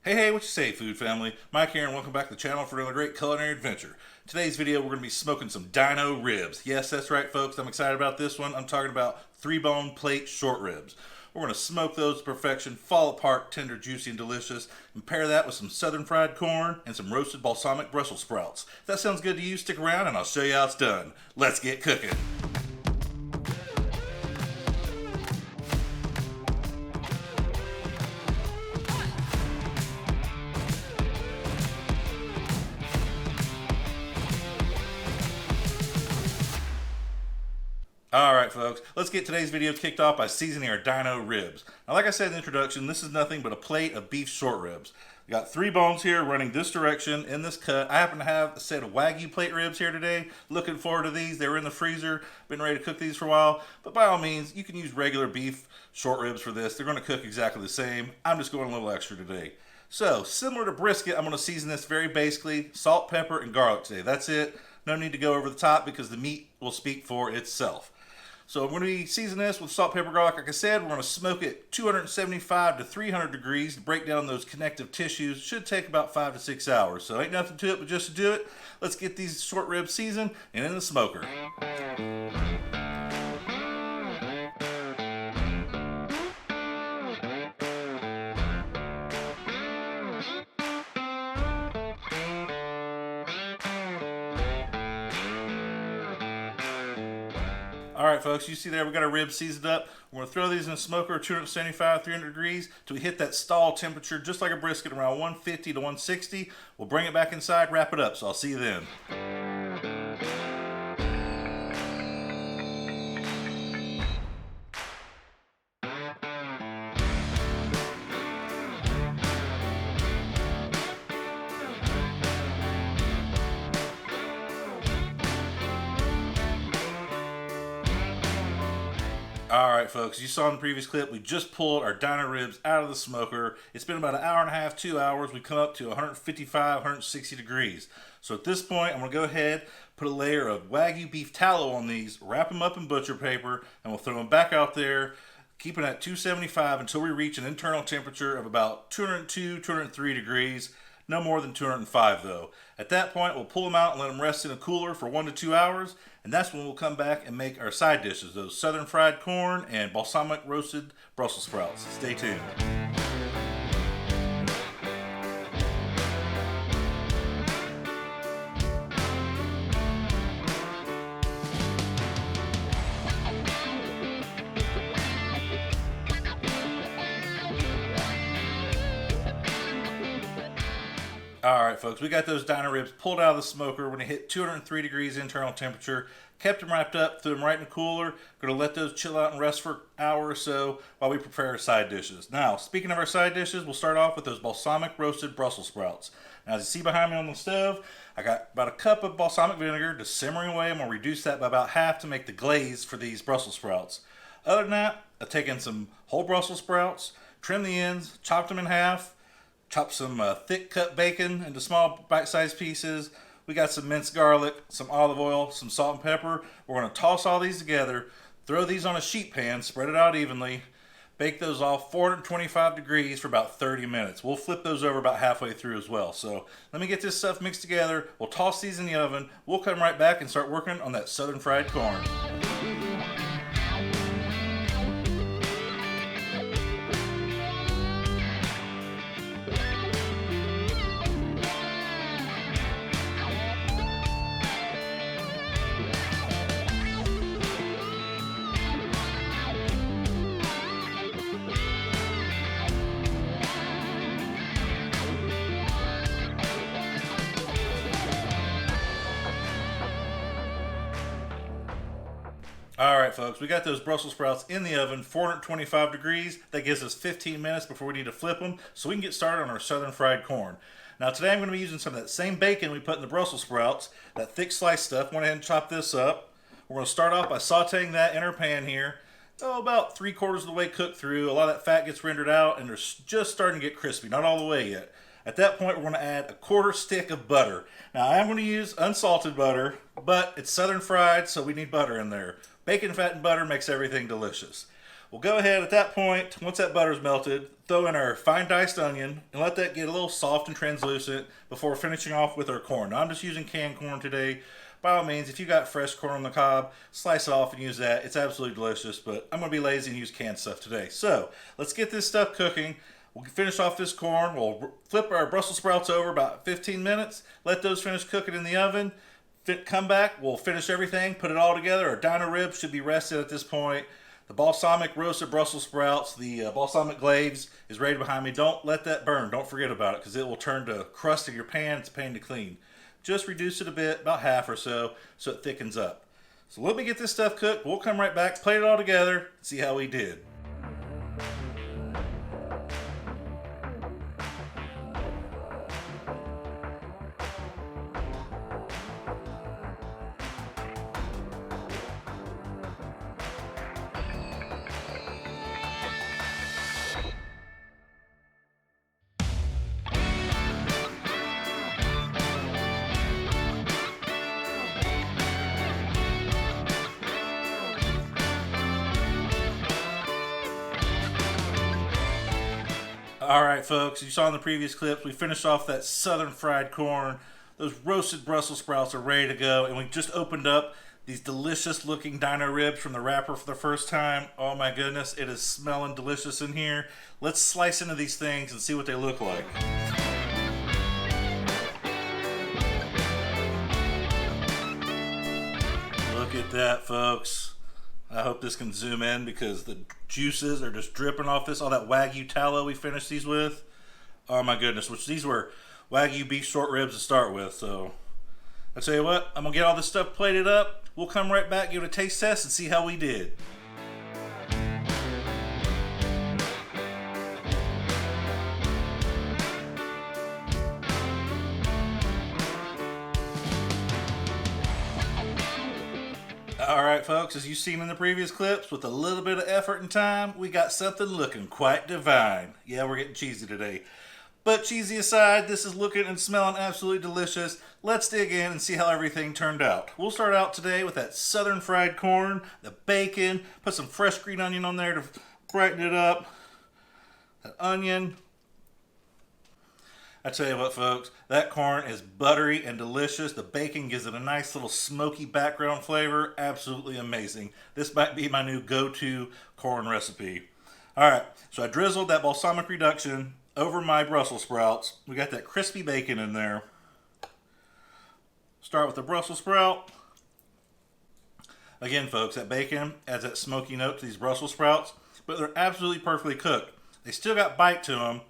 Hey, what you say, food family? Mike here, and welcome back to the channel for another great culinary adventure. Today's video, we're going to be smoking some Dino Ribs. Yes, that's right, folks. I'm excited about this one. I'm talking about 3-bone plate short ribs. We're going to smoke those to perfection, fall apart, tender, juicy, and delicious, and pair that with some southern fried corn and some roasted balsamic Brussels sprouts. If that sounds good to you, stick around and I'll show you how it's done. Let's get cooking. Alright folks, let's get today's video kicked off by seasoning our Dino Ribs. Now like I said in the introduction, this is nothing but a plate of beef short ribs. We got 3 bones here running this direction in this cut. I happen to have a set of Wagyu plate ribs here today. Looking forward to these. They were in the freezer. Been ready to cook these for a while. But by all means, you can use regular beef short ribs for this. They're going to cook exactly the same. I'm just going a little extra today. So, similar to brisket, I'm going to season this very basically. Salt, pepper, and garlic today. That's it. No need to go over the top because the meat will speak for itself. So I'm going to be seasoning this with salt, pepper, garlic. Like I said, we're going to smoke it 275 to 300 degrees to break down those connective tissues. Should take about 5 to 6 hours. So ain't nothing to it but just to do it. Let's get these short ribs seasoned and in the smoker. Alright folks, you see there we got our ribs seasoned up. We're going to throw these in the smoker 275, 300 degrees till we hit that stall temperature just like a brisket around 150 to 160. We'll bring it back inside, wrap it up, so I'll see you then. Alright folks, you saw in the previous clip, we just pulled our Dino Ribs out of the smoker. It's been about an hour and a half, 2 hours. We come up to 155, 160 degrees. So at this point, I'm going to go ahead, put a layer of Wagyu beef tallow on these, wrap them up in butcher paper, and we'll throw them back out there, keeping at 275 until we reach an internal temperature of about 202, 203 degrees. No more than 205 though. At that point, we'll pull them out and let them rest in a cooler for 1 to 2 hours. And that's when we'll come back and make our side dishes, those southern fried corn and balsamic roasted Brussels sprouts. Stay tuned. Alright folks, we got those Dino Ribs pulled out of the smoker when it hit 203 degrees internal temperature. Kept them wrapped up, threw them right in the cooler. Going to let those chill out and rest for an hour or so while we prepare our side dishes. Now, speaking of our side dishes, we'll start off with those balsamic roasted Brussels sprouts. Now, as you see behind me on the stove, I got about a cup of balsamic vinegar just simmering away. I'm going to reduce that by about half to make the glaze for these Brussels sprouts. Other than that, I've taken some whole Brussels sprouts, trimmed the ends, chopped them in half, chop some thick cut bacon into small bite-sized pieces. We got some minced garlic, some olive oil, some salt and pepper. We're going to toss all these together, throw these on a sheet pan, spread it out evenly, bake those off 425 degrees for about 30 minutes. We'll flip those over about halfway through as well. So let me get this stuff mixed together. We'll toss these in the oven. We'll come right back and start working on that southern fried corn. Alright folks, we got those Brussels sprouts in the oven, 425 degrees. That gives us 15 minutes before we need to flip them, so we can get started on our southern fried corn. Now today I'm going to be using some of that same bacon we put in the Brussels sprouts, that thick sliced stuff. Went ahead and chopped this up. We're going to start off by sauteing that in our pan here. About 3/4 of the way cooked through. A lot of that fat gets rendered out and they're just starting to get crispy, not all the way yet. At that point, we're going to add a 1/4 stick of butter. Now, I am going to use unsalted butter, but it's southern fried, so we need butter in there. Bacon, fat, and butter makes everything delicious. We'll go ahead at that point, once that butter's melted, throw in our fine diced onion and let that get a little soft and translucent before finishing off with our corn. Now I'm just using canned corn today. By all means, if you got fresh corn on the cob, slice it off and use that. It's absolutely delicious, but I'm going to be lazy and use canned stuff today. So let's get this stuff cooking. We'll finish off this corn. We'll flip our Brussels sprouts over about 15 minutes. Let those finish cooking in the oven. Come back. We'll finish everything. Put it all together. Our Dino Ribs should be rested at this point. The balsamic roasted Brussels sprouts, the balsamic glaze is ready behind me. Don't let that burn. Don't forget about it because it will turn to crust in your pan. It's a pain to clean. Just reduce it a bit, about half or so it thickens up. So let me get this stuff cooked. We'll come right back, plate it all together, see how we did. Alright folks, you saw in the previous clips, we finished off that southern fried corn. Those roasted Brussels sprouts are ready to go, and we just opened up these delicious looking Dino Ribs from the wrapper for the first time. Oh my goodness, it is smelling delicious in here. Let's slice into these things and see what they look like. Look at that folks. I hope this can zoom in because the juices are just dripping off this. All that Wagyu tallow we finished these with. Oh my goodness, which these were Wagyu beef short ribs to start with. So I tell you what, I'm going to get all this stuff plated up. We'll come right back, give it a taste test, and see how we did. Alright folks, as you've seen in the previous clips, with a little bit of effort and time, we got something looking quite divine. Yeah, we're getting cheesy today. But cheesy aside, this is looking and smelling absolutely delicious. Let's dig in and see how everything turned out. We'll start out today with that southern fried corn, the bacon, put some fresh green onion on there to brighten it up. That onion. I tell you what folks, that corn is buttery and delicious. The bacon gives it a nice little smoky background flavor. Absolutely amazing. This might be my new go-to corn recipe. Alright, so I drizzled that balsamic reduction over my Brussels sprouts. We got that crispy bacon in there. Start with the Brussels sprout. Again folks, that bacon adds that smoky note to these Brussels sprouts, but they're absolutely perfectly cooked. They still got bite to them,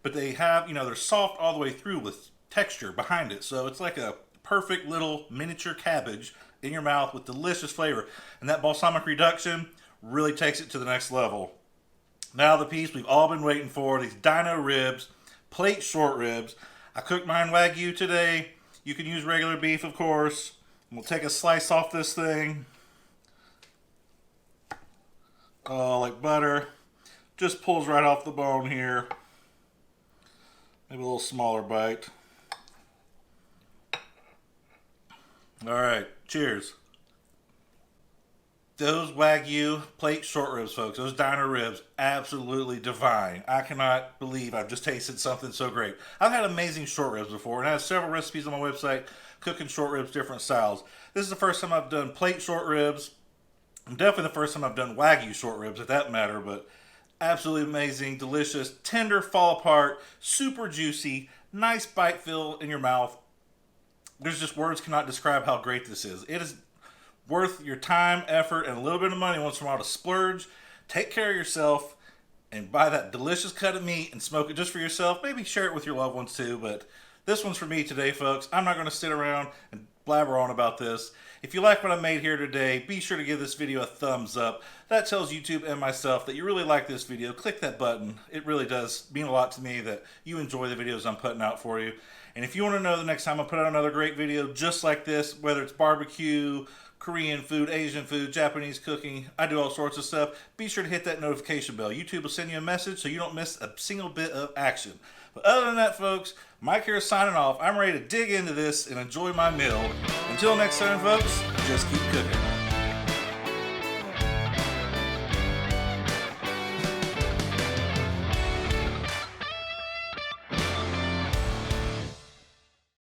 but they have, they're soft all the way through with texture behind it. So it's like a perfect little miniature cabbage in your mouth with delicious flavor. And that balsamic reduction really takes it to the next level. Now the piece we've all been waiting for, these Dino Ribs, plate short ribs. I cooked mine Wagyu today. You can use regular beef, of course. We'll take a slice off this thing. Oh, like butter. Just pulls right off the bone here. Maybe a little smaller bite. Alright, cheers. Those Wagyu plate short ribs, folks, those Dino Ribs, absolutely divine. I cannot believe I've just tasted something so great. I've had amazing short ribs before, and I have several recipes on my website cooking short ribs different styles. This is the first time I've done plate short ribs. And definitely the first time I've done Wagyu short ribs, at that matter, but absolutely amazing, delicious, tender, fall apart, super juicy, nice bite fill in your mouth. There's just words cannot describe how great this is. It is worth your time, effort, and a little bit of money once in a while to splurge. Take care of yourself and buy that delicious cut of meat and smoke it just for yourself. Maybe share it with your loved ones too, but this one's for me today, folks. I'm not going to sit around and blabber on about this. If you like what I made here today, be sure to give this video a thumbs up. That tells YouTube and myself that you really like this video. Click that button. It really does mean a lot to me that you enjoy the videos I'm putting out for you. And if you want to know the next time I put out another great video just like this, whether it's barbecue, Korean food, Asian food, Japanese cooking, I do all sorts of stuff, be sure to hit that notification bell. YouTube will send you a message so you don't miss a single bit of action. But other than that, folks, Mike here is signing off. I'm ready to dig into this and enjoy my meal. Until next time, folks, just keep cooking.